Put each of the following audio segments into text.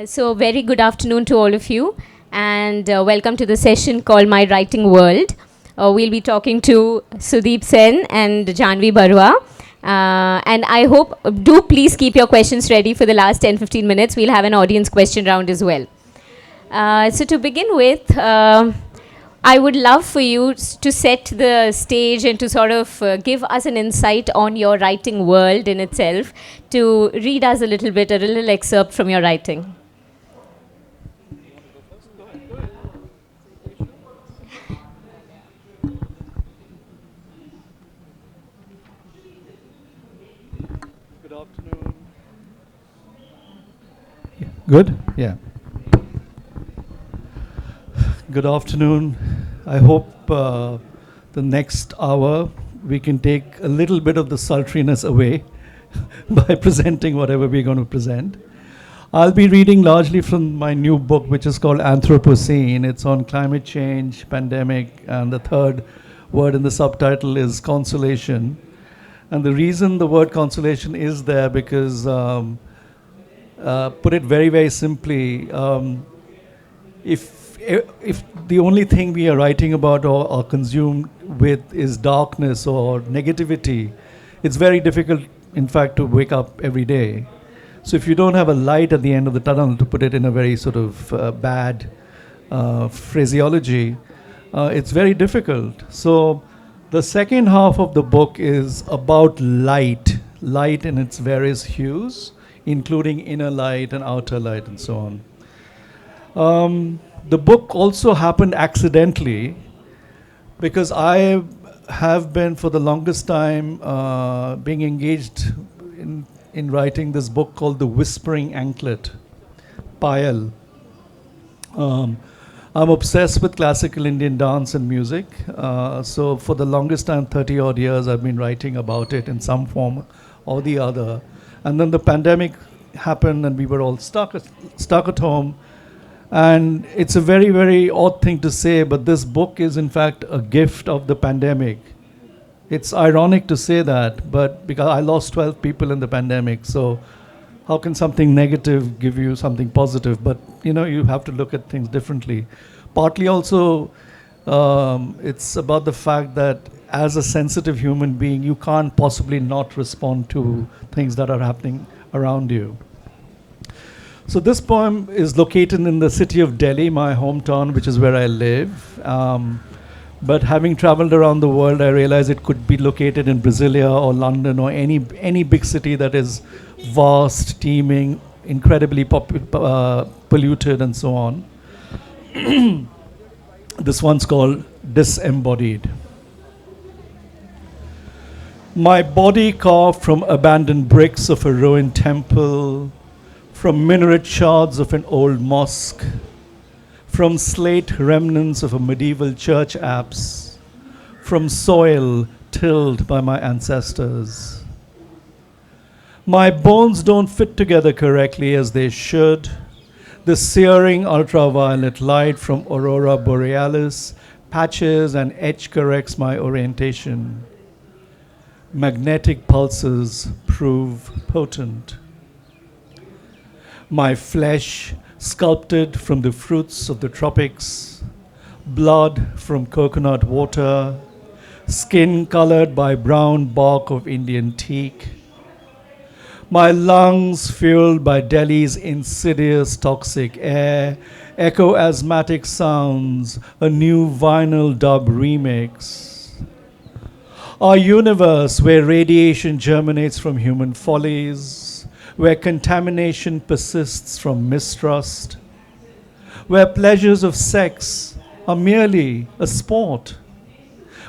So very good afternoon to all of you, and welcome to the session called My Writing World. We'll be talking to Sudeep Sen and Jahnavi Barua. And I hope, do please keep your questions ready for the last 10-15 minutes. We'll have an audience question round as well. So to begin with, I would love for you to set the stage and to sort of give us an insight on your writing world in itself, to read us a little excerpt from your writing. Good afternoon. Good? Yeah. Good afternoon. I hope the next hour we can take a little bit of the sultriness away by presenting whatever we're going to present. I'll be reading largely from my new book, which is called Anthropocene. It's on climate change, pandemic, and the third word in the subtitle is consolation. And the reason the word consolation is there because, put it very, very simply, if the only thing we are writing about or consumed with is darkness or negativity, it's very difficult, in fact, to wake up every day. So if you don't have a light at the end of the tunnel, to put it in a very sort of bad phraseology, it's very difficult. So the second half of the book is about light in its various hues, including inner light and outer light and so on. The book also happened accidentally because I have been for the longest time being engaged in writing this book called The Whispering Anklet, Payal. I'm obsessed with classical Indian dance and music. So for the longest time, 30 odd years, I've been writing about it in some form or the other. And then the pandemic happened and we were all stuck at home. And it's a very, very odd thing to say, but this book is in fact a gift of the pandemic. It's ironic to say that, but because I lost 12 people in the pandemic, so how can something negative give you something positive? But you have to look at things differently. Partly also, it's about the fact that as a sensitive human being, you can't possibly not respond to things that are happening around you. So this poem is located in the city of Delhi, my hometown, which is where I live. But having traveled around the world, I realized it could be located in Brasilia or London or any big city that is vast, teeming, incredibly polluted and so on. This one's called Disembodied. My body carved from abandoned bricks of a ruined temple, from minaret shards of an old mosque, from slate remnants of a medieval church apse, from soil tilled by my ancestors. My bones don't fit together correctly as they should. The searing ultraviolet light from aurora borealis patches and etch corrects my orientation. Magnetic pulses prove potent. My flesh sculpted from the fruits of the tropics, blood from coconut water, skin colored by brown bark of Indian teak, my lungs fueled by Delhi's insidious toxic air, echo asthmatic sounds, a new vinyl dub remix. Our universe where radiation germinates from human follies, where contamination persists from mistrust, where pleasures of sex are merely a sport,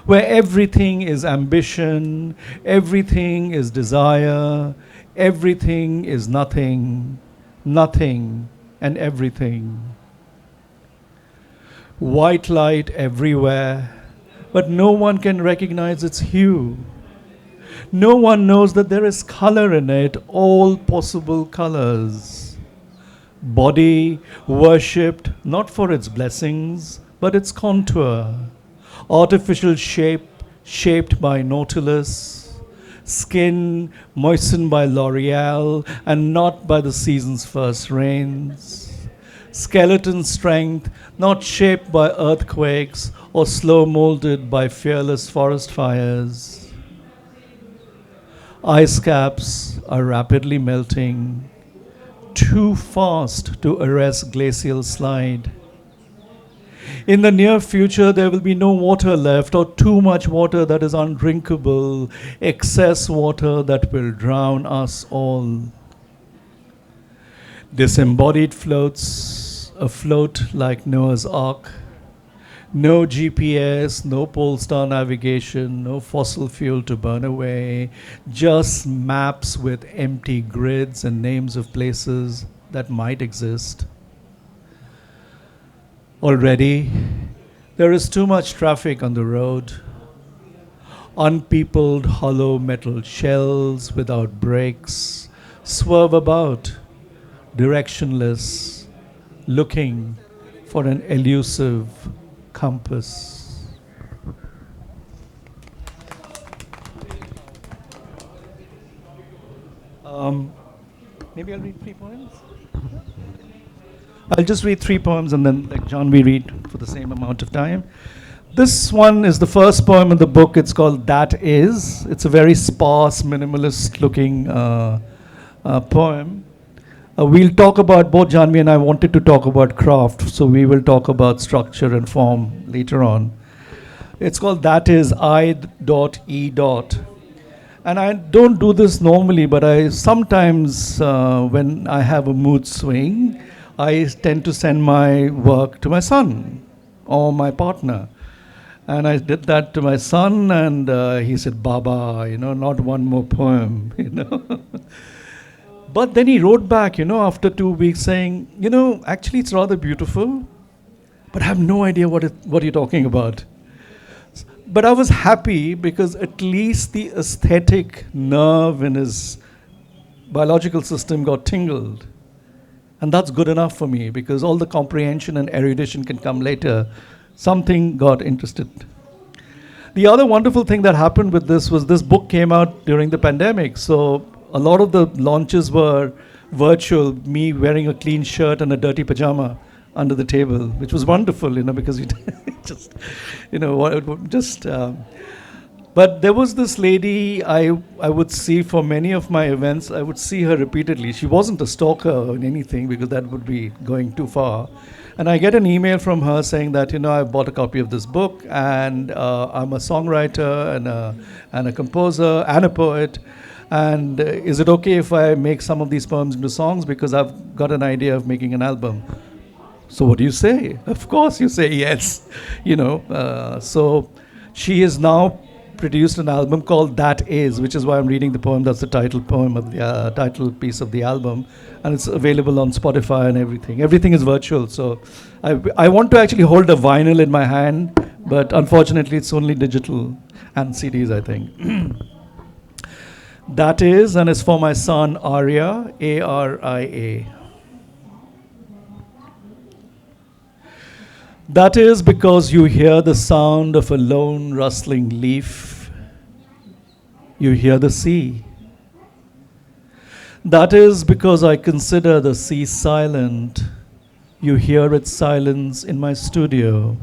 where everything is ambition, everything is desire, everything is nothing, nothing and everything. White light everywhere, but no one can recognize its hue. No one knows that there is color in it, all possible colors. Body worshipped not for its blessings, but its contour. Artificial shape shaped by nautilus. skin moistened by L'Oreal and not by the season's first rains, skeleton strength not shaped by earthquakes or slow molded by fearless forest fires. Ice caps are rapidly melting, too fast to arrest glacial slide. In the near future, there will be no water left, or too much water that is undrinkable, excess water that will drown us all. Disembodied floats afloat like Noah's Ark. No GPS, no pole star navigation, no fossil fuel to burn away, just maps with empty grids and names of places that might exist. Already, there is too much traffic on the road. Unpeopled hollow metal shells without brakes swerve about, directionless, looking for an elusive compass. Maybe I'll read 3 poems. I'll just read 3 poems and then let Jahnavi read for the same amount of time. This one is the first poem in the book. It's called That Is. It's a very sparse, minimalist looking poem. We'll talk about, both Jahnavi and I wanted to talk about craft, so we will talk about structure and form later on. It's called That Is I.E. And I don't do this normally, but I sometimes, when I have a mood swing, I tend to send my work to my son or my partner. And I did that to my son, and he said, Baba, not one more poem, But then he wrote back, after 2 weeks saying, actually it's rather beautiful, but I have no idea what you're talking about. But I was happy because at least the aesthetic nerve in his biological system got tingled. And that's good enough for me because all the comprehension and erudition can come later. Something got interested. The other wonderful thing that happened with this was this book came out during the pandemic. So a lot of the launches were virtual, me wearing a clean shirt and a dirty pajama under the table, which was wonderful, because you just, but there was this lady I would see for many of my events. I would see her repeatedly. She wasn't a stalker or anything because that would be going too far. And I get an email from her saying that, I've bought a copy of this book and I'm a songwriter and a composer and a poet. And is it okay if I make some of these poems into songs because I've got an idea of making an album? So what do you say? Of course you say yes. So she has now produced an album called That Is, which is why I'm reading the poem. That's the title poem of the title piece of the album, and it's available on Spotify and everything. Everything is virtual, so I want to actually hold a vinyl in my hand, but unfortunately it's only digital and CDs, I think. That is, and it's for my son Arya, Aria. That is because you hear the sound of a lone rustling leaf. You hear the sea. That is because I consider the sea silent. You hear its silence in my studio.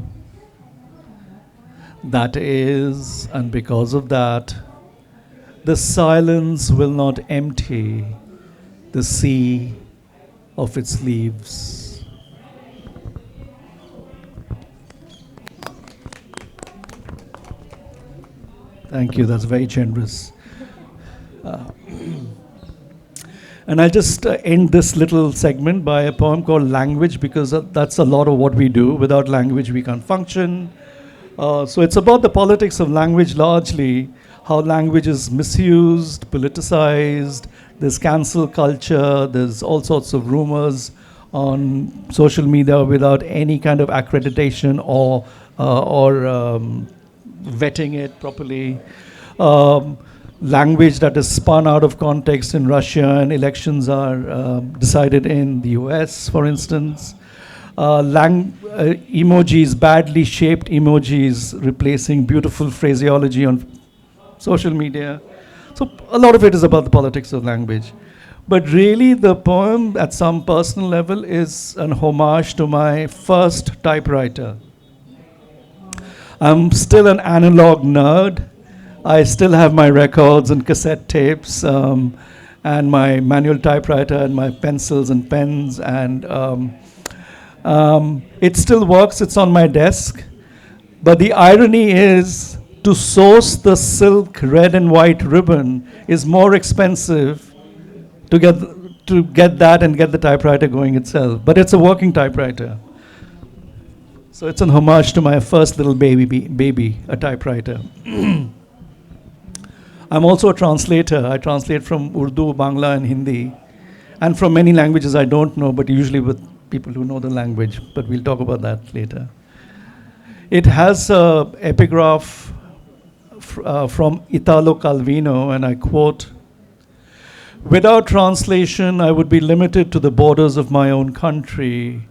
That is, and because of that, the silence will not empty the sea of its leaves. Thank you, that's very generous. And I'll just end this little segment by a poem called Language, because that's a lot of what we do. Without language, we can't function. So it's about the politics of language largely, how language is misused, politicized, there's cancel culture, there's all sorts of rumors on social media without any kind of accreditation or vetting it properly. Language that is spun out of context in Russia, and elections are decided in the US, for instance. Emojis, badly shaped emojis, replacing beautiful phraseology on social media. So a lot of it is about the politics of language. But really, the poem, at some personal level, is an homage to my first typewriter. I'm still an analog nerd. I still have my records and cassette tapes, and my manual typewriter and my pencils and pens, and it still works. It's on my desk. But the irony is, to source the silk red and white ribbon is more expensive to get that and get the typewriter going itself. But it's a working typewriter. So it's an homage to my first little baby, a typewriter. I'm also a translator. I translate from Urdu, Bangla, and Hindi, and from many languages I don't know, but usually with people who know the language. But we'll talk about that later. It has an epigraph from Italo Calvino, and I quote, "Without translation, I would be limited to the borders of my own country.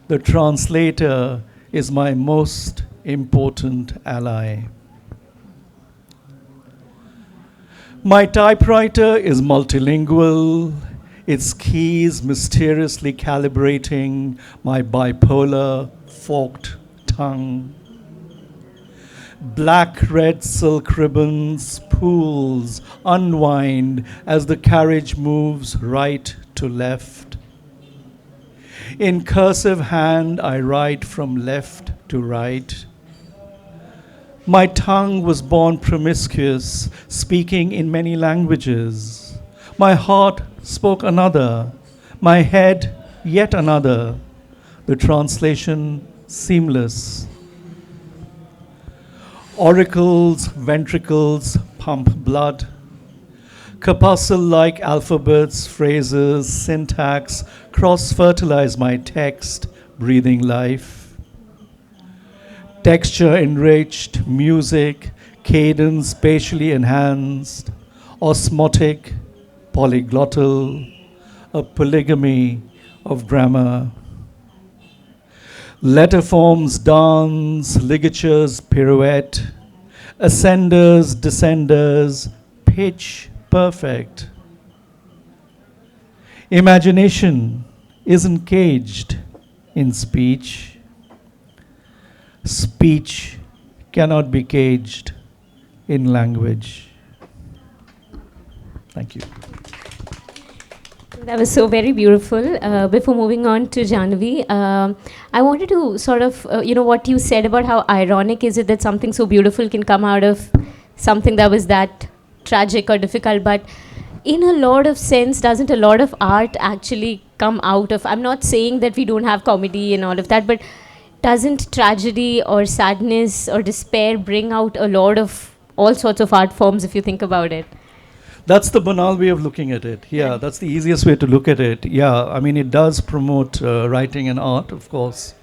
The translator is my most important ally." My typewriter is multilingual, its keys mysteriously calibrating my bipolar, forked tongue. Black-red silk ribbons, pools, unwind as the carriage moves right to left. In cursive hand, I write from left to right. My tongue was born promiscuous, speaking in many languages. My heart spoke another, my head yet another, the translation seamless. Auricles, ventricles pump blood. Corpuscle-like alphabets, phrases, syntax cross-fertilize my text, breathing life. Texture enriched, music, cadence spatially enhanced, osmotic, polyglottal, a polygamy of grammar. Letter forms dance, ligatures pirouette, ascenders, descenders, pitch perfect. Imagination isn't caged in speech. Speech cannot be caged in language. Thank you. That was so very beautiful. Before moving on to Jahnavi, I wanted to sort of, what you said about how ironic is it that something so beautiful can come out of something that was that tragic or difficult, but in a lot of sense, doesn't a lot of art actually come out of, I'm not saying that we don't have comedy and all of that, but doesn't tragedy or sadness or despair bring out a lot of all sorts of art forms if you think about it? That's the banal way of looking at it. Yeah, that's the easiest way to look at it. Yeah, I mean, it does promote writing and art, of course,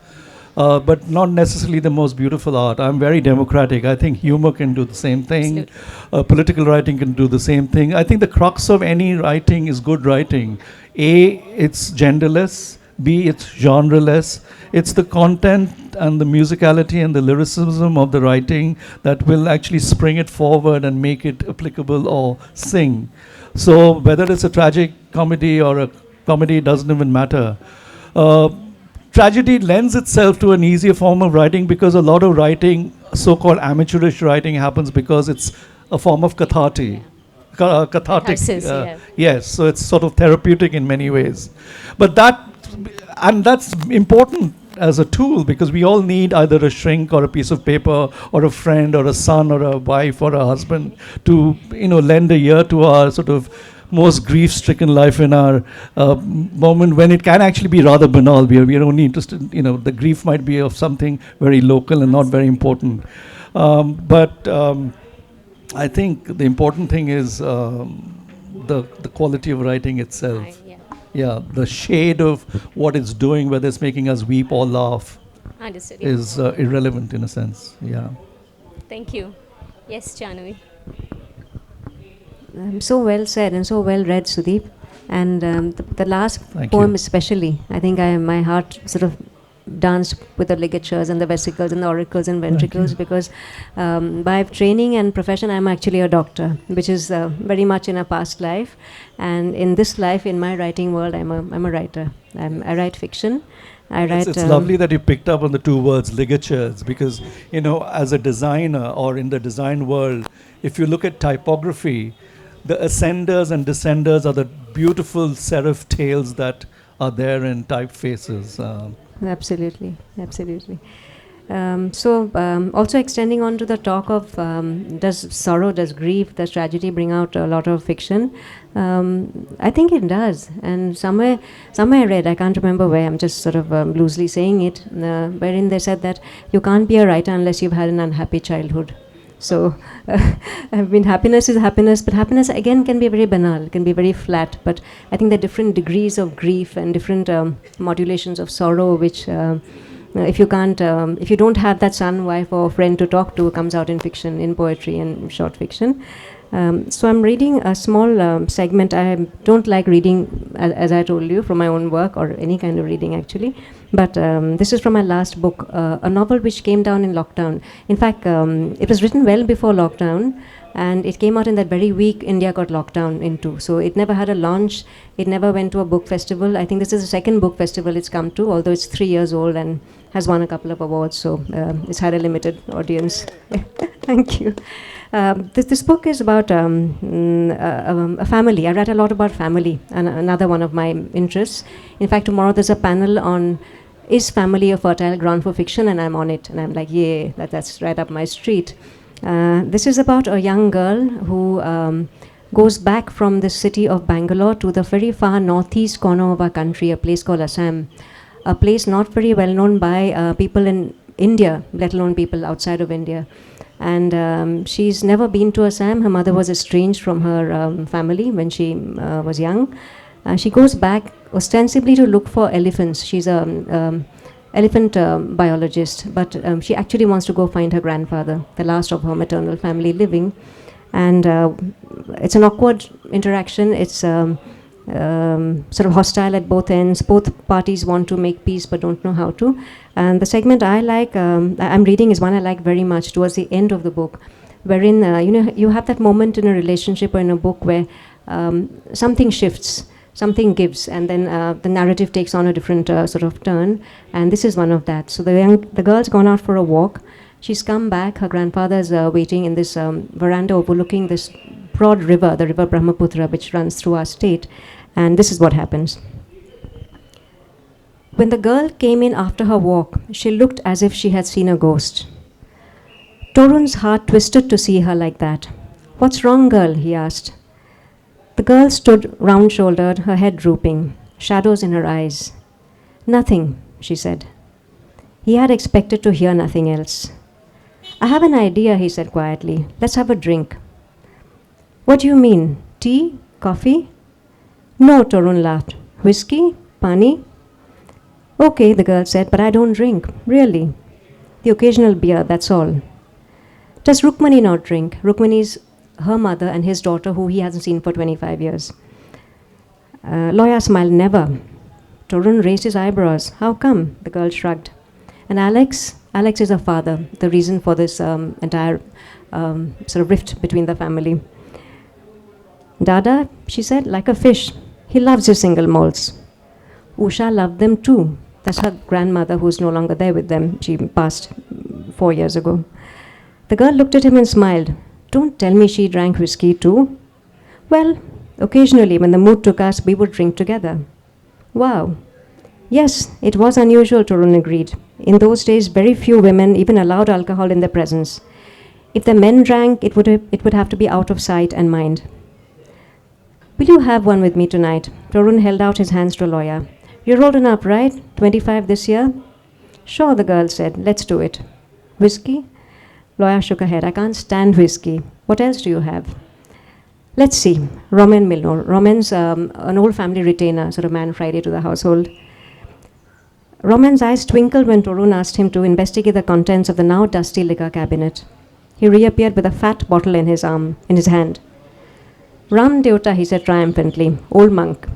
but not necessarily the most beautiful art. I'm very democratic. I think humor can do the same thing. Political writing can do the same thing. I think the crux of any writing is good writing. A, it's genderless. B, it's genreless. It's the content and the musicality and the lyricism of the writing that will actually spring it forward and make it applicable or sing. So whether it's a tragic comedy or a comedy, doesn't even matter. Tragedy lends itself to an easier form of writing because a lot of writing, so-called amateurish writing, happens because it's a form of cathartic. Catharsis, yeah. Yes, so it's sort of therapeutic in many ways. But that's important as a tool because we all need either a shrink or a piece of paper or a friend or a son or a wife or a husband to lend a ear to our sort of most grief-stricken life in our moment when it can actually be rather banal. We are only interested, the grief might be of something very local and not very important. But I think the important thing is the quality of writing itself. Yeah, the shade of what it's doing, whether it's making us weep or laugh, is irrelevant in a sense. Yeah. Thank you. Yes, Jahnavi. So well said and so well read, Sudeep. And the last poem especially, I think my heart sort of dance with the ligatures and the vesicles and the auricles and ventricles, because by training and profession I'm actually a doctor, which is very much in a past life, and in this life, in my writing world, I'm a writer. I write fiction. I write. It's lovely that you picked up on the two words ligatures, because as a designer or in the design world, if you look at typography, the ascenders and descenders are the beautiful serif tails that are there in typefaces. Absolutely. Also extending on to the talk of does sorrow, does grief, does tragedy bring out a lot of fiction? I think it does. And somewhere I read, I can't remember where, I'm just sort of loosely saying it, wherein they said that you can't be a writer unless you've had an unhappy childhood. So, I mean, happiness is happiness, but happiness again can be very banal, can be very flat. But I think there are different degrees of grief and different modulations of sorrow, which if you don't have that son, wife, or friend to talk to, comes out in fiction, in poetry and short fiction. So I'm reading a small segment. I don't like reading, as I told you, from my own work or any kind of reading actually. But this is from my last book, a novel which came down in lockdown. In fact, it was written well before lockdown, and it came out in that very week India got locked down into. So it never had a launch. It never went to a book festival. I think this is the second book festival it's come to, although it's 3 years old and has won a couple of awards. So it's had a limited audience. Thank you. This book is about a family. I read a lot about family, and another one of my interests. In fact, tomorrow there's a panel on is family a fertile ground for fiction, and I'm on it, and I'm like, yay, that's right up my street. This is about a young girl who goes back from the city of Bangalore to the very far northeast corner of our country, a place called Assam, a place not very well known by people in India, let alone people outside of India. And she's never been to Assam. Her mother was estranged from her family when she was young. She goes back ostensibly to look for elephants. She's an elephant biologist, but she actually wants to go find her grandfather, the last of her maternal family living. And it's an awkward interaction. It's sort of hostile at both ends. Both parties want to make peace but don't know how to. And the segment I like, I'm reading, is one I like very much towards the end of the book, wherein you have that moment in a relationship or in a book where something shifts, something gives, and then the narrative takes on a different sort of turn. And this is one of that. So the girl's gone out for a walk. She's come back. Her grandfather's waiting in this veranda overlooking this broad river, the river Brahmaputra, which runs through our state. And this is what happens. When the girl came in after her walk, she looked as if she had seen a ghost. Torun's heart twisted to see her like that. "What's wrong, girl?" he asked. The girl stood round-shouldered, her head drooping, shadows in her eyes. "Nothing," she said. He had expected to hear nothing else. "I have an idea," he said quietly. "Let's have a drink." "What do you mean? Tea? Coffee?" "No," Torun laughed. "Whiskey? Pani?" "Okay," the girl said, "but I don't drink, really. The occasional beer, that's all." "Does Rukmani not drink?" Rukmani's her mother and his daughter, who he hasn't seen for 25 years. Loya smiled. "Never." Torun raised his eyebrows. "How come?" The girl shrugged. "And Alex? Alex is her father, the reason for this entire sort of rift between the family. "Dada," she said, "like a fish. He loves his single malts." Usha loved them too. That's her grandmother, who's no longer there with them. She passed 4 years ago. The girl looked at him and smiled. "Don't tell me she drank whiskey too." "Well, occasionally, when the mood took us, we would drink together." "Wow." "Yes, it was unusual," Torun agreed. "In those days, very few women even allowed alcohol in their presence. If the men drank, it would have to be out of sight and mind." "Will you have one with me tonight?" Torun held out his hands to Loya. "You're old enough, right? 25 this year?" "Sure," the girl said. "Let's do it." "Whiskey?" Loya shook her head. "I can't stand whiskey. What else do you have?" "Let's see. Roman Milnor." Roman's an old family retainer, sort of man Friday to the household. Roman's eyes twinkled when Torun asked him to investigate the contents of the now dusty liquor cabinet. He reappeared with a fat bottle in his hand. "Ram Deota," he said triumphantly. "Old monk."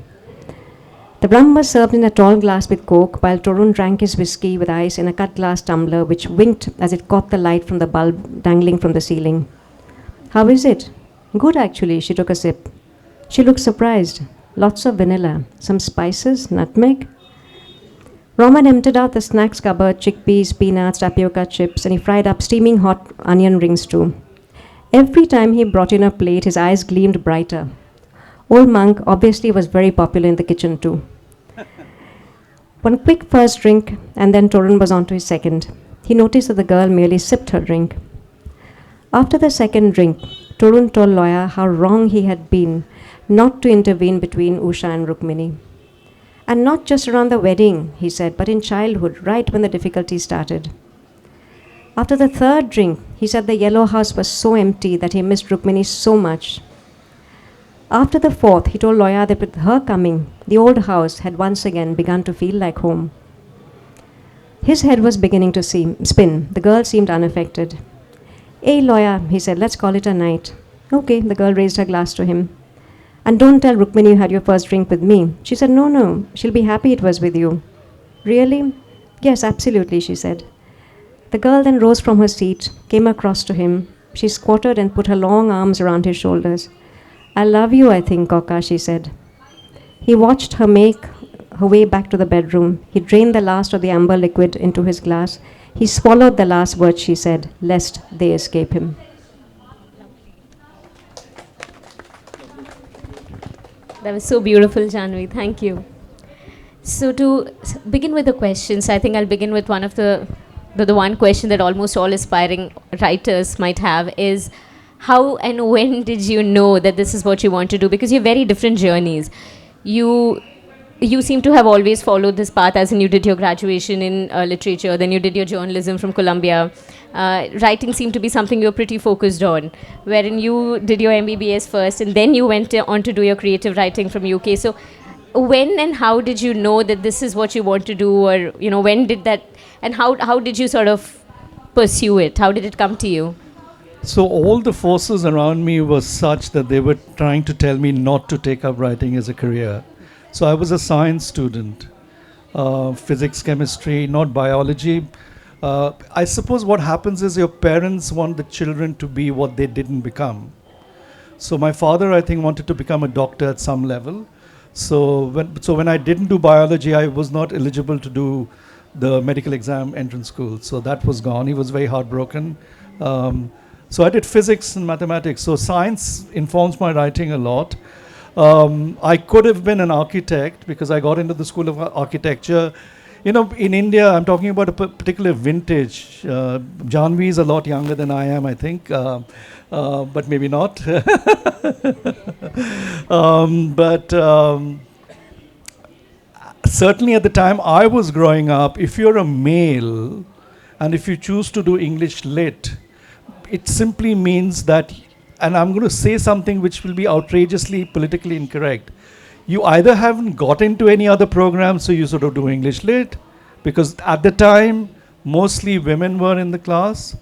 The The rum was served in a tall glass with coke, while Torun drank his whiskey with ice in a cut glass tumbler, which winked as it caught the light from the bulb dangling from the ceiling. "How is it?" "Good, actually." She took a sip. She looked surprised. "Lots of vanilla. Some spices, nutmeg." Roman emptied out the snacks cupboard, chickpeas, peanuts, tapioca chips, and he fried up steaming hot onion rings too. Every time he brought in a plate, his eyes gleamed brighter. Old Monk obviously was very popular in the kitchen too. One quick first drink, and then Torun was on to his second. He noticed that the girl merely sipped her drink. After the second drink, Torun told Loya how wrong he had been not to intervene between Usha and Rukmini. And not just around the wedding, he said, but in childhood, right when the difficulties started. After the third drink, he said the yellow house was so empty that he missed Rukmini so much. After the fourth, he told Loya that with her coming, the old house had once again begun to feel like home. His head was beginning to spin. The girl seemed unaffected. "Hey, Loya," he said, "let's call it a night." "Okay," the girl raised her glass to him. "And don't tell Rukmini you had your first drink with me." She said, No, she'll be happy it was with you." "Really?" "Yes, absolutely," she said. The girl then rose from her seat, came across to him. She squatted and put her long arms around his shoulders. "I love you, I think, Koka," she said. He watched her make her way back to the bedroom. He drained the last of the amber liquid into his glass. He swallowed the last word she said, lest they escape him. That was so beautiful, Jahnavi. Thank you. So to begin with the questions, I think I'll begin with one of the one question that almost all aspiring writers might have is, how and when did you know that this is what you want to do? Because you have very different journeys. You seem to have always followed this path, as in you did your graduation in literature, then you did your journalism from Columbia. Writing seemed to be something you were pretty focused on, wherein you did your MBBS first, and then you went on to do your creative writing from UK. So when and how did you know that this is what you want to do, or when did that, and how did you sort of pursue it? How did it come to you? So all the forces around me were such that they were trying to tell me not to take up writing as a career. So I was a science student, physics, chemistry, not biology. I suppose what happens is your parents want the children to be what they didn't become. So my father, I think, wanted to become a doctor at some level. So when I didn't do biology, I was not eligible to do the medical exam entrance school. So that was gone. He was very heartbroken. So I did physics and mathematics. So science informs my writing a lot. I could have been an architect because I got into the School of Architecture. In India, I'm talking about a particular vintage. Jahnavi is a lot younger than I am, I think, but maybe not. Certainly at the time I was growing up, if you're a male and if you choose to do English Lit, it simply means that, and I'm going to say something which will be outrageously politically incorrect, you either haven't got into any other program, so you sort of do English Lit, because at the time, mostly women were in the class,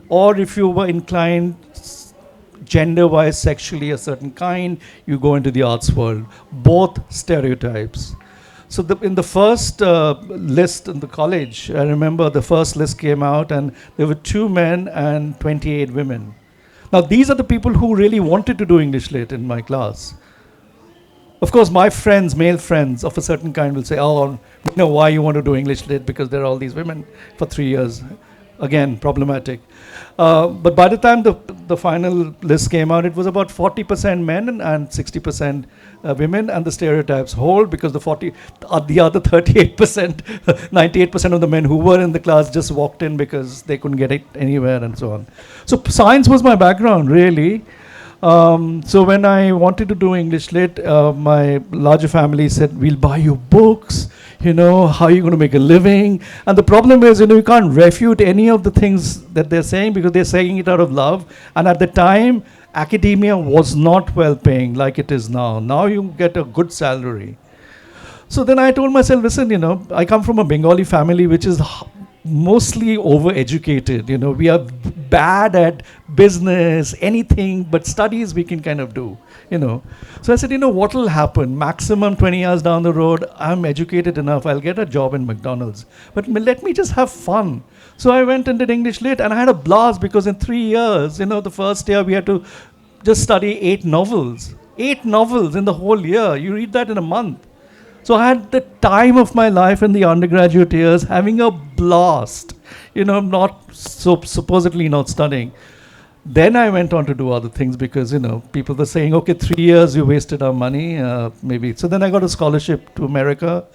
or if you were inclined gender-wise, sexually a certain kind, you go into the arts world. Both stereotypes. So in the first list in the college, I remember the first list came out and there were 2 men and 28 women. Now these are the people who really wanted to do English Lit in my class. Of course, my friends, male friends of a certain kind will say, "Oh, we know why you want to do English Lit, because there are all these women for 3 years." Again, problematic. But by the time the final list came out, it was about 40% men and 60% women, and the stereotypes hold, because the other 38%, 98% of the men who were in the class just walked in because they couldn't get it anywhere, and so on. So science was my background, really. So when I wanted to do English Lit, my larger family said, "We'll buy you books, how are you going to make a living?" And the problem is, you can't refute any of the things that they're saying, because they're saying it out of love. And at the time, academia was not well paying like it is now. Now you get a good salary. So then I told myself, listen, I come from a Bengali family which is mostly overeducated. We are bad at business, anything but studies we can kind of do. So I said, what will happen? Maximum 20 years down the road, I'm educated enough, I'll get a job in McDonald's. But let me just have fun. So I went and did English Lit, and I had a blast because in 3 years, the first year we had to just study 8 novels. 8 novels in the whole year. You read that in a month. So I had the time of my life in the undergraduate years, having a blast, not supposedly not studying. Then I went on to do other things because, people were saying, okay, 3 years you wasted our money, maybe. So then I got a scholarship to America,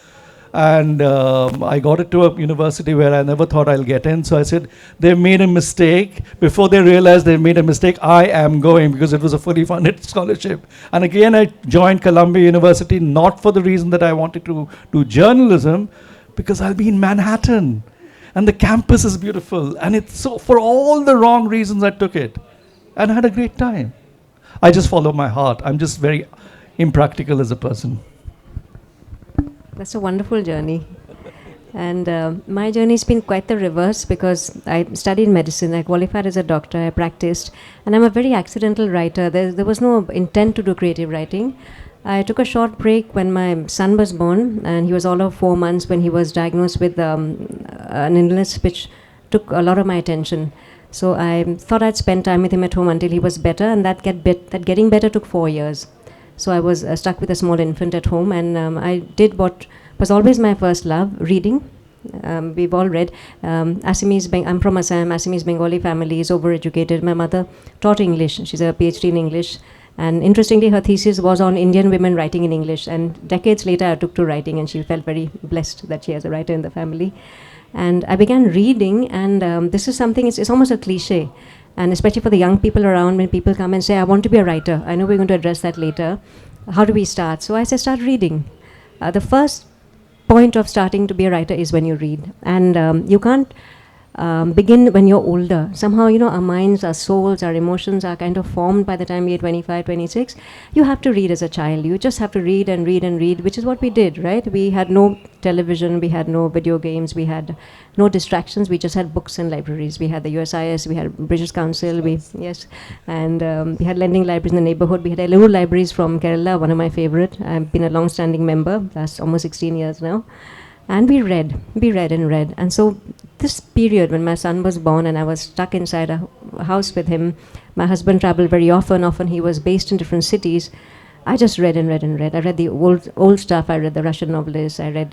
and I got it to a university where I never thought I'll get in. So I said, they made a mistake. Before they realized they made a mistake, I am going, because it was a fully funded scholarship. And again, I joined Columbia University, not for the reason that I wanted to do journalism, because I'll be in Manhattan. And the campus is beautiful. And it's so, for all the wrong reasons I took it. And I had a great time. I just follow my heart. I'm just very impractical as a person. That's a wonderful journey. And my journey's been quite the reverse, because I studied medicine, I qualified as a doctor, I practiced, and I'm a very accidental writer. There was no intent to do creative writing. I took a short break when my son was born, and he was all of 4 months when he was diagnosed with an illness which took a lot of my attention. So I thought I'd spend time with him at home until he was better, and that getting better took 4 years. So I was stuck with a small infant at home, and I did what was always my first love, reading. We've all read. I'm from Assam. Assamese Bengali family, is overeducated. My mother taught English. She's a PhD in English. And interestingly, her thesis was on Indian women writing in English. And decades later, I took to writing, and she felt very blessed that she has a writer in the family. And I began reading, and this is something, it's almost a cliche. And especially for the young people around, when people come and say, I want to be a writer. I know we're going to address that later. How do we start? So I said, start reading. The first point of starting to be a writer is when you read. And you can't begin when you're older. Somehow, our minds, our souls, our emotions are kind of formed by the time we're 25, 26. You have to read as a child. You just have to read and read and read, which is what we did, right? We had no television, we had no video games, we had no distractions. We just had books and libraries. We had the USIS, we had British Council, and we had lending libraries in the neighborhood. We had Eluru libraries from Kerala, one of my favorite. I've been a long-standing member, that's almost 16 years now. And we read and read. And so this period when my son was born and I was stuck inside a house with him, my husband traveled very often. Often he was based in different cities. I just read and read and read. I read the old stuff. I read the Russian novelists. I read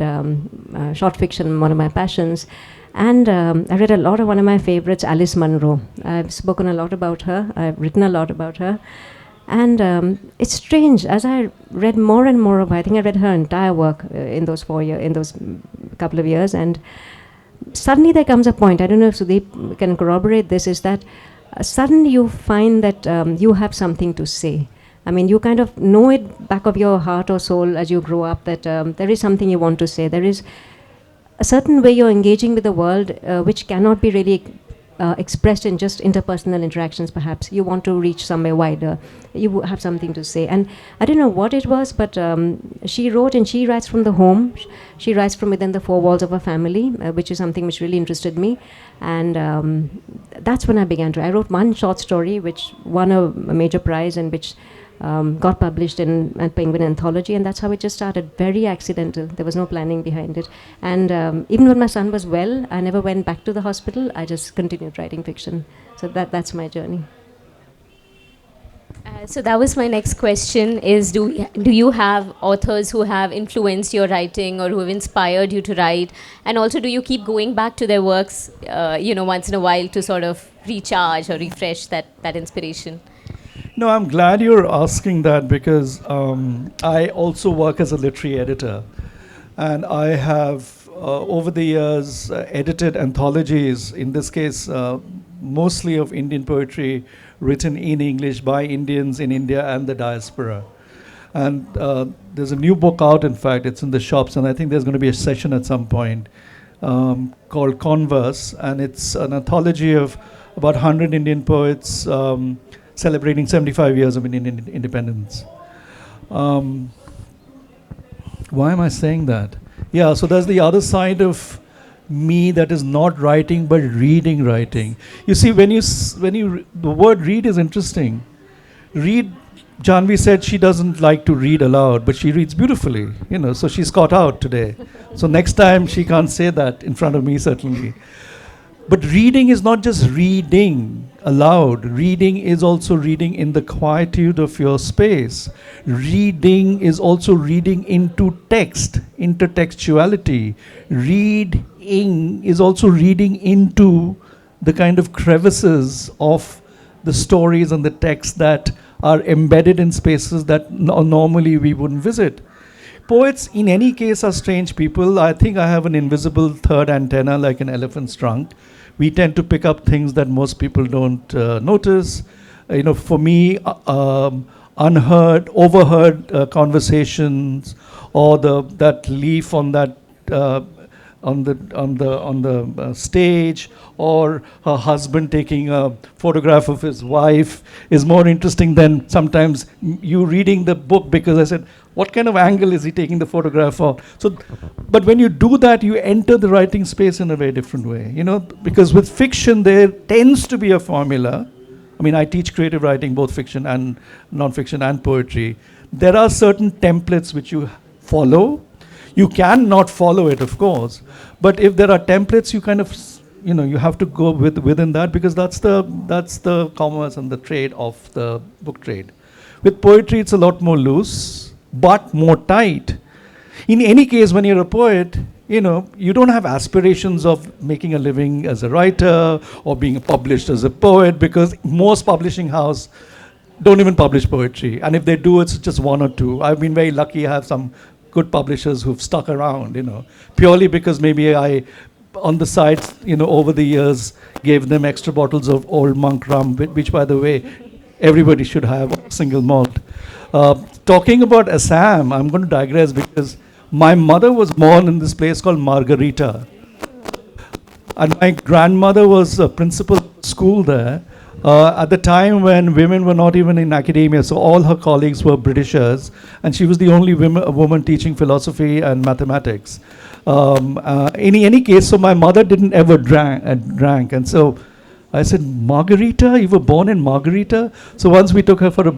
short fiction, one of my passions. And I read a lot of one of my favorites, Alice Munro. I've spoken a lot about her. I've written a lot about her. And it's strange, as I read more and more of her, I think I read her entire work in those couple of years, and suddenly there comes a point, I don't know if Sudeep can corroborate this, is that suddenly you find that you have something to say. I mean, you kind of know it back of your heart or soul as you grow up that there is something you want to say. There is a certain way you're engaging with the world which cannot be really expressed in just interpersonal interactions, perhaps. You want to reach somewhere wider. You have something to say. And I don't know what it was, but she wrote, and she writes from the home. She writes from within the 4 walls of her family, which is something which really interested me. And that's when I began to. I wrote one short story which won a major prize and which got published in Penguin Anthology, and that's how it just started. Very accidental. There was no planning behind it. And even when my son was well, I never went back to the hospital. I just continued writing fiction. So that's my journey. So that was my next question, is do you have authors who have influenced your writing or who have inspired you to write? And also, do you keep going back to their works, once in a while to sort of recharge or refresh that inspiration? No, I'm glad you're asking that, because I also work as a literary editor. And I have, over the years, edited anthologies, in this case, mostly of Indian poetry written in English by Indians in India and the diaspora. And there's a new book out, in fact, it's in the shops, and I think there's going to be a session at some point called Converse, and it's an anthology of about 100 Indian poets celebrating 75 years of Indian independence. Why am I saying that? Yeah, so there's the other side of me that is not writing but reading writing. You see, the word read is interesting. Read, Janvi said she doesn't like to read aloud, but she reads beautifully, so she's caught out today. So next time she can't say that in front of me, certainly. But reading is not just reading aloud. Reading is also reading in the quietude of your space. Reading is also reading into text, intertextuality. Reading is also reading into the kind of crevices of the stories and the texts that are embedded in spaces that normally we wouldn't visit. Poets, in any case, are strange people. I think I have an invisible third antenna like an elephant's trunk. We tend to pick up things that most people don't notice. For me, unheard, overheard conversations, or that leaf on that on the stage, or her husband taking a photograph of his wife is more interesting than sometimes you reading the book, because I said, what kind of angle is he taking the photograph of? So, but when you do that, you enter the writing space in a very different way, because with fiction there tends to be a formula. I mean, I teach creative writing, both fiction and non-fiction and poetry. There are certain templates which you follow. You can not follow it, of course, but if there are templates, you kind of, you have to go within that, because that's the commerce and the trade of the book trade. With poetry, it's a lot more loose, but more tight. In any case, when you're a poet, you don't have aspirations of making a living as a writer or being published as a poet, because most publishing houses don't even publish poetry. And if they do, it's just one or two. I've been very lucky. I have some good publishers who've stuck around, purely because maybe I, on the sides, over the years, gave them extra bottles of old monk rum, which, by the way, everybody should have, single malt. Talking about Assam, I'm going to digress, because my mother was born in this place called Margarita. And my grandmother was a principal of school there at the time when women were not even in academia, so all her colleagues were Britishers, and she was the only woman teaching philosophy and mathematics. In any case, so my mother didn't ever drank, and so I said, Margarita? You were born in Margarita? So once we took her for a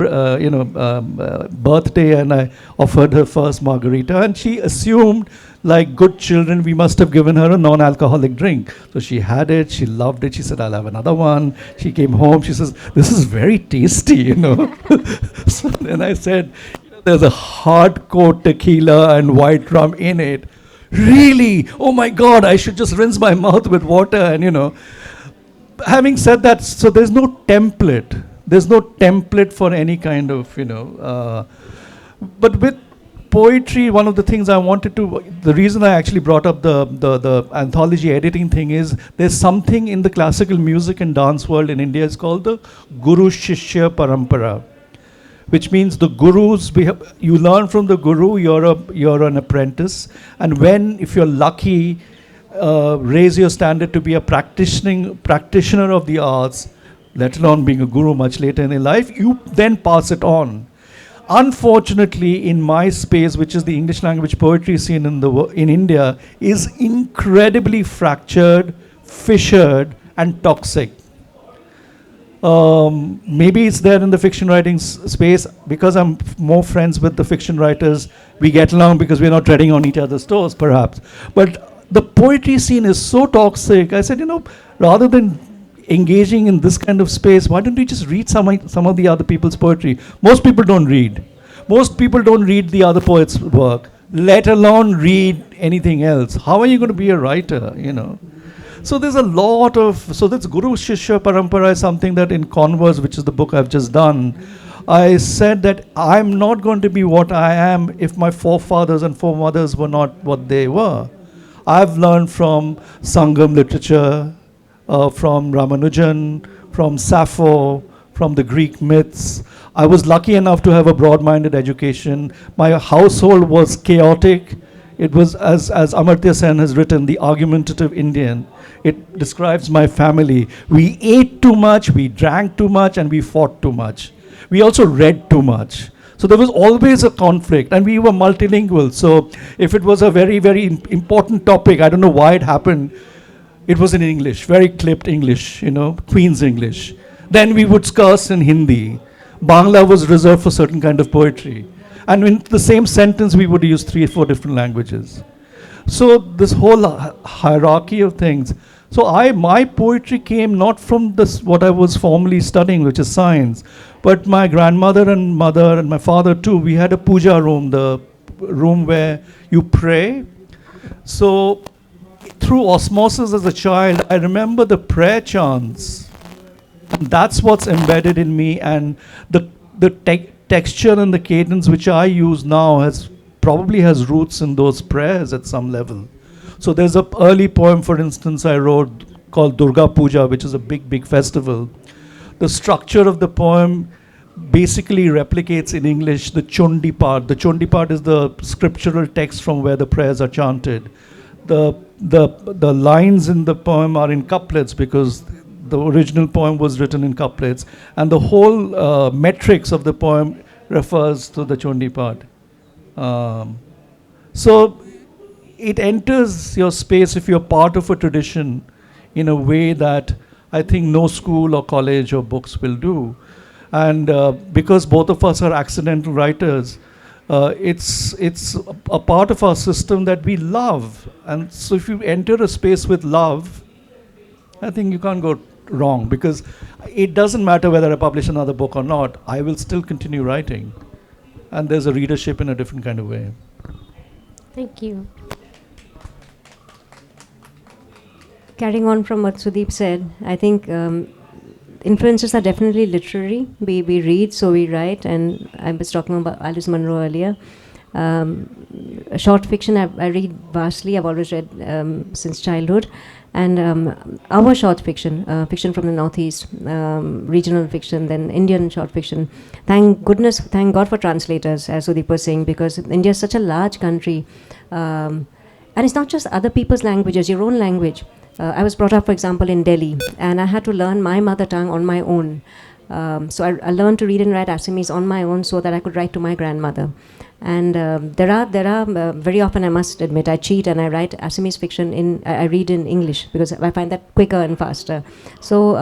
birthday, and I offered her first margarita, and she assumed, like good children, we must have given her a non-alcoholic drink. So she had it, she loved it, she said, I'll have another one. She came home, she says, this is very tasty, So then I said, there's a hardcore tequila and white rum in it. Really? Oh my God, I should just rinse my mouth with water, and having said that, so there's no template. There's no template for any kind of, but with poetry, one of the things I wanted to, the reason I actually brought up the anthology editing thing is, there's something in the classical music and dance world in India, it's called the Guru Shishya Parampara, which means the gurus, you learn from the guru, you're an apprentice, and if you're lucky, raise your standard to be a practitioner of the arts, let alone being a guru much later in your life, you then pass it on. Unfortunately, in my space, which is the English language poetry scene in India, is incredibly fractured, fissured, and toxic. Maybe it's there in the fiction writing space, because I'm more friends with the fiction writers. We get along because we're not treading on each other's toes, perhaps. But the poetry scene is so toxic. I said, rather than engaging in this kind of space, why don't we just read some of the other people's poetry? Most people don't read. Most people don't read the other poets' work, let alone read anything else. How are you going to be a writer, So there's a lot of, so this Guru Shishya Parampara is something that in Converse, which is the book I've just done, I said that I'm not going to be what I am if my forefathers and foremothers were not what they were. I've learned from Sangam literature, from Ramanujan, from Sappho, from the Greek myths. I was lucky enough to have a broad-minded education. My household was chaotic. It was, as Amartya Sen has written, the argumentative Indian. It describes my family. We ate too much, we drank too much, and we fought too much. We also read too much. So there was always a conflict, and we were multilingual. So if it was a very, very important topic, I don't know why it happened, it was in English, very clipped English, Queen's English. Then we would curse in Hindi. Bangla was reserved for certain kind of poetry. And in the same sentence, we would use 3 or 4 different languages. So this whole hierarchy of things. So my poetry came not from this what I was formerly studying, which is science, but my grandmother and mother and my father too. We had a puja room, the room where you pray. So through osmosis as a child, I remember the prayer chants. That's what's embedded in me, and the texture and the cadence which I use now probably has roots in those prayers at some level. So there's an early poem, for instance, I wrote called Durga Puja, which is a big, big festival. The structure of the poem basically replicates in English the Chundi part. The Chundi part is the scriptural text from where the prayers are chanted. The lines in the poem are in couplets because the original poem was written in couplets, and the whole metrics of the poem refers to the Chundi part. So it enters your space if you're part of a tradition in a way that I think no school or college or books will do. And because both of us are accidental writers, it's a part of our system that we love. And so if you enter a space with love, I think you can't go wrong, because it doesn't matter whether I publish another book or not, I will still continue writing. And there's a readership in a different kind of way. Thank you. Carrying on from what Sudeep said, I think influences are definitely literary. We read, so we write, and I was talking about Alice Munro earlier. Short fiction, I read vastly. I've always read since childhood. And our short fiction, fiction from the Northeast, regional fiction, then Indian short fiction. Thank God for translators, as Sudeep was saying, because India is such a large country. And it's not just other people's languages, your own language. I was brought up, for example, in Delhi, and I had to learn my mother tongue on my own. So I learned to read and write Assamese on my own so that I could write to my grandmother. And there are very often, I must admit, I cheat and I write Assamese fiction I read in English because I find that quicker and faster. So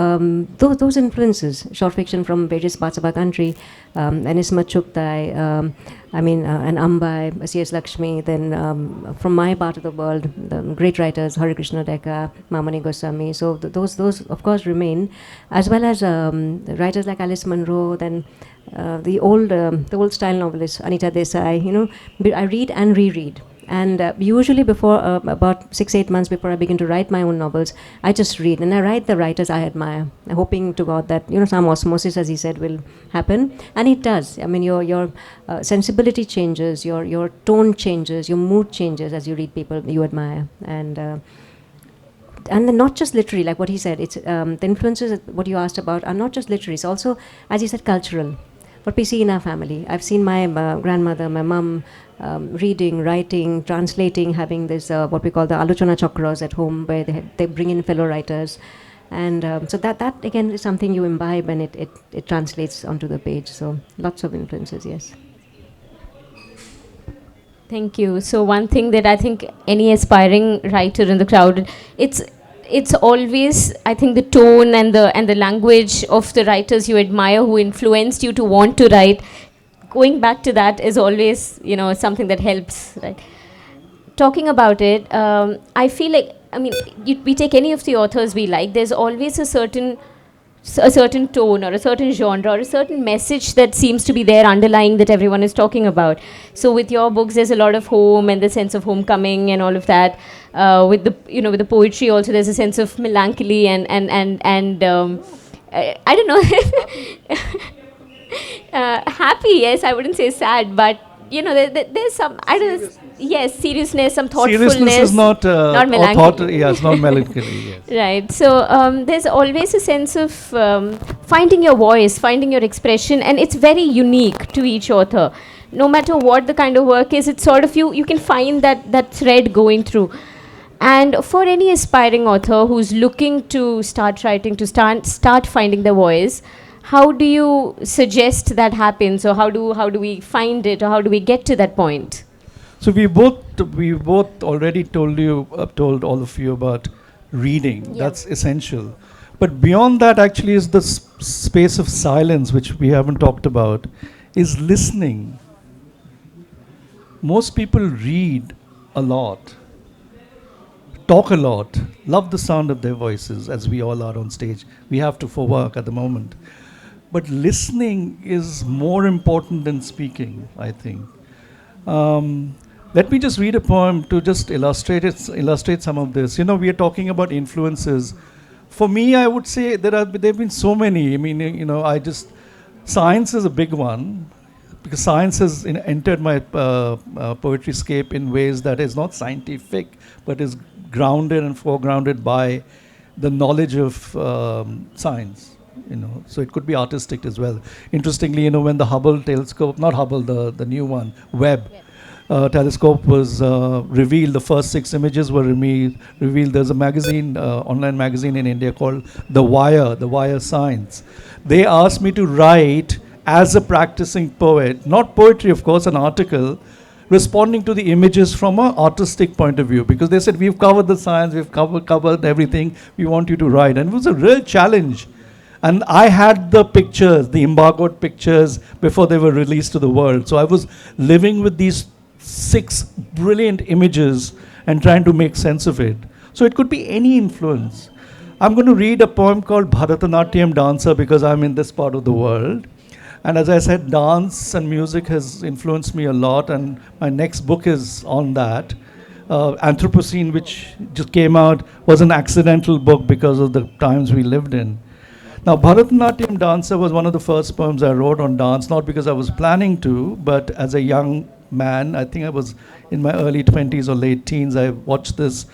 those influences, short fiction from various parts of our country, Anismat Chugtai, and Ambai, C.S. Lakshmi, then from my part of the world, the great writers, Hare Krishna Dekka, Mamani Goswami, so those of course remain, as well as writers like Alice Munro, then the old style novelists, Anita Desai, I read and reread. And usually before, about 6-8 months before I begin to write my own novels, I just read. And I write the writers I admire, hoping to God that, some osmosis, as he said, will happen. And it does. I mean, your sensibility changes, your tone changes, your mood changes as you read people you admire. And then not just literary, like what he said. It's the influences, what you asked about, are not just literary. It's also, as he said, cultural. What we see in our family. I've seen my grandmother, my mum, reading, writing, translating, having this what we call the Alochana Chakras at home, where they bring in fellow writers, and so that again is something you imbibe, and it translates onto the page. So lots of influences, yes. Thank you. So one thing that I think any aspiring writer in the crowd, it's always, I think, the tone and the language of the writers you admire who influenced you to want to write. Going back to that is always, something that helps, right? Talking about it, I feel like, we take any of the authors we like, there's always a certain tone or a certain genre or a certain message that seems to be there underlying that everyone is talking about. So with your books, there's a lot of home and the sense of homecoming and all of that. With the poetry also, there's a sense of melancholy and I don't know. Happy, yes, I wouldn't say sad, but there's some, I don't know, yes, seriousness, some thoughtfulness. Seriousness is not melancholy. It's not melancholy, yes. Right, so there's always a sense of finding your voice, finding your expression, and it's very unique to each author. No matter what the kind of work is, it's sort of you can find that thread going through. And for any aspiring author who's looking to start writing, to start finding their voice, how do you suggest that happens, or how do we find it, or how do we get to that point? So we both already told all of you about reading. Yeah. That's essential. But beyond that, actually, is the space of silence, which we haven't talked about, is listening. Most people read a lot, talk a lot, love the sound of their voices, as we all are on stage. We have to for work at the moment. But listening is more important than speaking, I think. Let me just read a poem to just illustrate some of this. We are talking about influences. For me, I would say there have been so many. I mean, science is a big one, because science has entered my poetry scape in ways that is not scientific, but is grounded and foregrounded by the knowledge of science. So it could be artistic as well. Interestingly, when the Hubble telescope, not Hubble, the new one, Webb telescope was revealed, the first 6 images were revealed. There's a magazine, online magazine in India called The Wire Science. They asked me to write, as a practicing poet, not poetry of course, an article, responding to the images from an artistic point of view, because they said, we've covered the science, we've covered everything, we want you to write. And it was a real challenge. And I had the pictures, the embargoed pictures, before they were released to the world. So I was living with these 6 brilliant images and trying to make sense of it. So it could be any influence. I'm going to read a poem called Bharatanatyam Dancer, because I'm in this part of the world. And as I said, dance and music has influenced me a lot, and my next book is on that. Anthropocene, which just came out, was an accidental book because of the times we lived in. Now, Bharatanatyam Dancer was one of the first poems I wrote on dance, not because I was planning to, but as a young man, I think I was in my early 20s or late teens, I watched this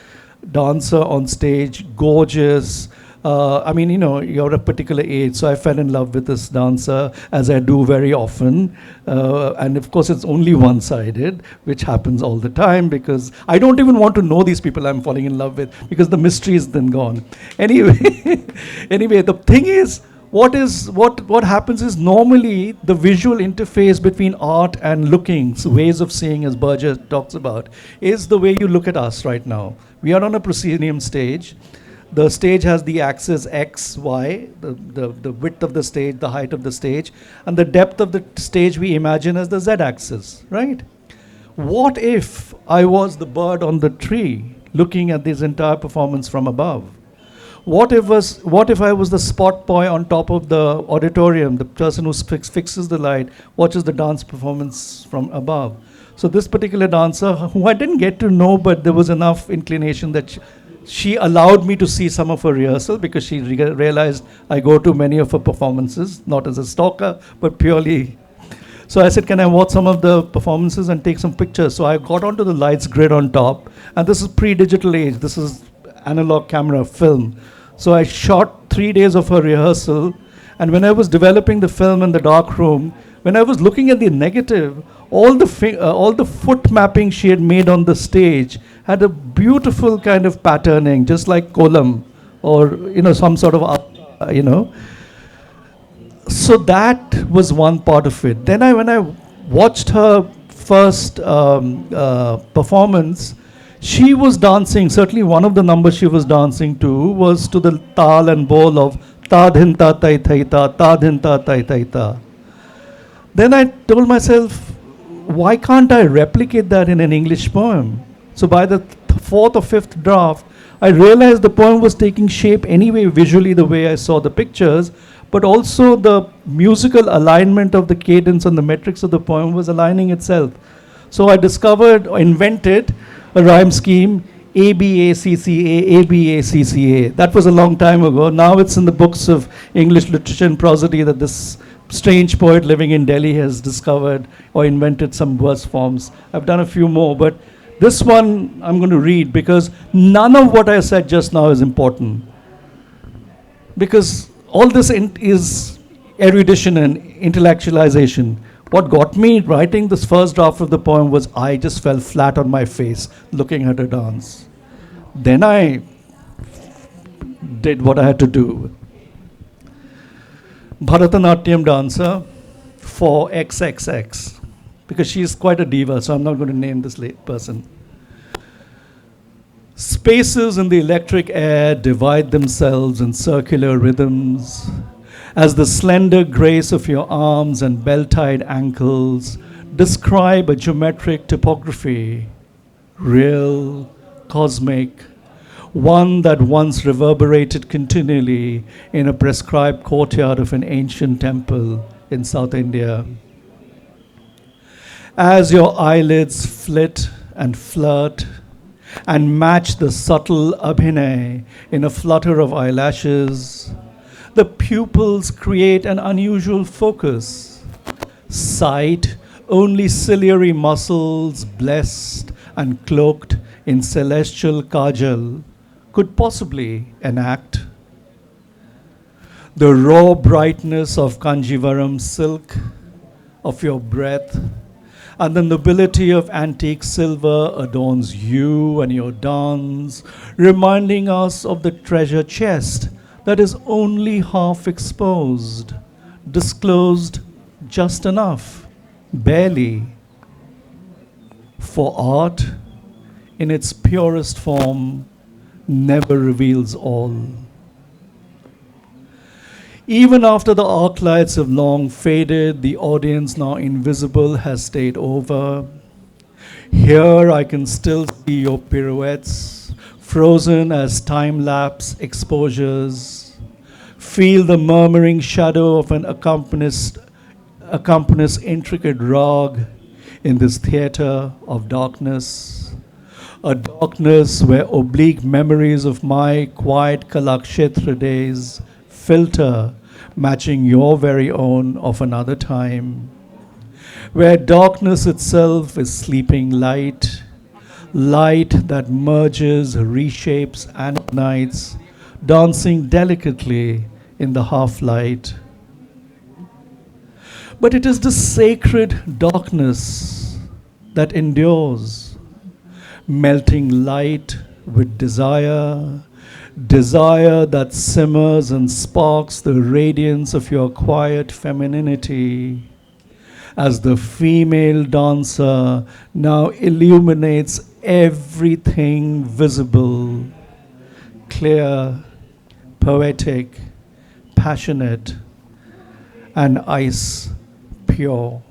dancer on stage, gorgeous. You're a particular age, so I fell in love with this dancer, as I do very often. And of course, it's only one-sided, which happens all the time, because I don't even want to know these people I'm falling in love with, because the mystery is then gone. Anyway, the thing is, what happens is, normally the visual interface between art and looking, so ways of seeing, as Burgess talks about, is the way you look at us right now. We are on a proscenium stage. The stage has the axis X, Y, the width of the stage, the height of the stage, and the depth of the stage we imagine as the Z axis, right? What if I was the bird on the tree looking at this entire performance from above? What if I was the spot boy on top of the auditorium, the person who fixes the light, watches the dance performance from above? So this particular dancer, who I didn't get to know, but there was enough inclination that she allowed me to see some of her rehearsal, because she realized I go to many of her performances, not as a stalker, but purely. So I said, can I watch some of the performances and take some pictures? So I got onto the lights grid on top, and this is pre-digital age. This is analog camera film. So I shot 3 days of her rehearsal, and when I was developing the film in the dark room, when I was looking at the negative, all the foot mapping she had made on the stage had a beautiful kind of patterning, just like kolam, or some sort of So that was one part of it. Then when I watched her first performance, she was dancing. Certainly, one of the numbers she was dancing to was to the tal and bowl of ta dhin ta tai thai ta, ta dhin ta tai thai ta. Then I told myself, why can't I replicate that in an English poem? So by the 4th or 5th draft, I realized the poem was taking shape anyway, visually, the way I saw the pictures, but also the musical alignment of the cadence and the metrics of the poem was aligning itself. So I invented a rhyme scheme, ABACCA, ABACCA. That was a long time ago. Now it's in the books of English literature and prosody that this strange poet living in Delhi has discovered or invented some verse forms. I've done a few more, but this one I'm going to read, because none of what I said just now is important. Because all this is erudition and intellectualization. What got me writing this first draft of the poem was I just fell flat on my face looking at her dance. Then I did what I had to do. Bharatanatyam dancer for XXX, because she's quite a diva, so I'm not going to name this person. Spaces in the electric air divide themselves in circular rhythms as the slender grace of your arms and bell-tied ankles describe a geometric topography, real, cosmic, one that once reverberated continually in a prescribed courtyard of an ancient temple in South India. As your eyelids flit and flirt and match the subtle abhinay in a flutter of eyelashes, the pupils create an unusual focus. Sight, only ciliary muscles blessed and cloaked in celestial kajal could possibly enact. The raw brightness of Kanjivaram silk, of your breath, and the nobility of antique silver adorns you and your dance, reminding us of the treasure chest that is only half exposed, disclosed just enough, barely. For art, in its purest form, never reveals all. Even after the arc lights have long faded, the audience, now invisible, has stayed over. Here I can still see your pirouettes, frozen as time-lapse exposures. Feel the murmuring shadow of an accompanist intricate rag in this theater of darkness. A darkness where oblique memories of my quiet Kalakshetra days filter, matching your very own of another time, where darkness itself is sleeping light, light that merges, reshapes, and ignites, dancing delicately in the half-light. But it is the sacred darkness that endures, melting light with desire, desire that simmers and sparks the radiance of your quiet femininity, as the female dancer now illuminates everything visible, clear, poetic, passionate, and ice pure.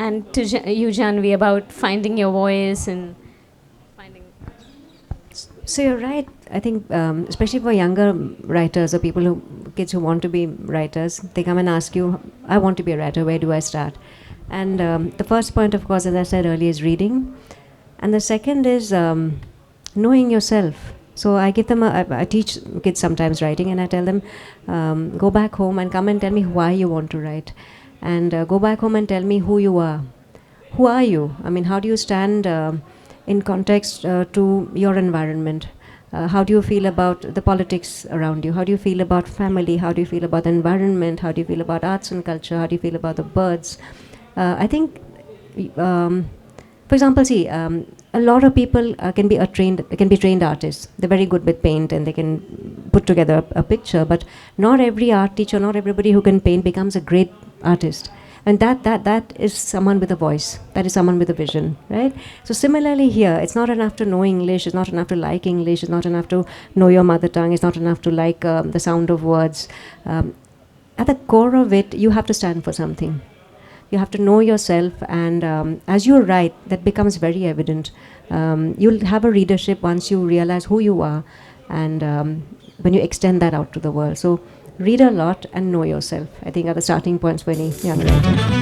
And to you, Jahnavi, about finding your voice and finding... So you're right. I think, especially for younger writers or kids who want to be writers, they come and ask you, I want to be a writer, where do I start? And the first point, of course, as I said earlier, is reading. And the second is knowing yourself. So I give them, I teach kids sometimes writing, and I tell them, go back home and come and tell me why you want to write. And go back home and tell me who you are. Who are you? I mean, how do you stand in context to your environment? How do you feel about the politics around you? How do you feel about family? How do you feel about the environment? How do you feel about arts and culture? How do you feel about the birds? I think, for example, see, a lot of people can be trained artists. They're very good with paint and they can put together a picture. But not every art teacher, not everybody who can paint becomes a great artist. And that is someone with a voice. That is someone with a vision, right? So similarly here, it's not enough to know English. It's not enough to like English. It's not enough to know your mother tongue. It's not enough to like the sound of words. At the core of it, you have to stand for something. You have to know yourself, and as you write, that becomes very evident. You'll have a readership once you realize who you are, and when you extend that out to the world. So read a lot and know yourself, I think, are the starting points for any young writer.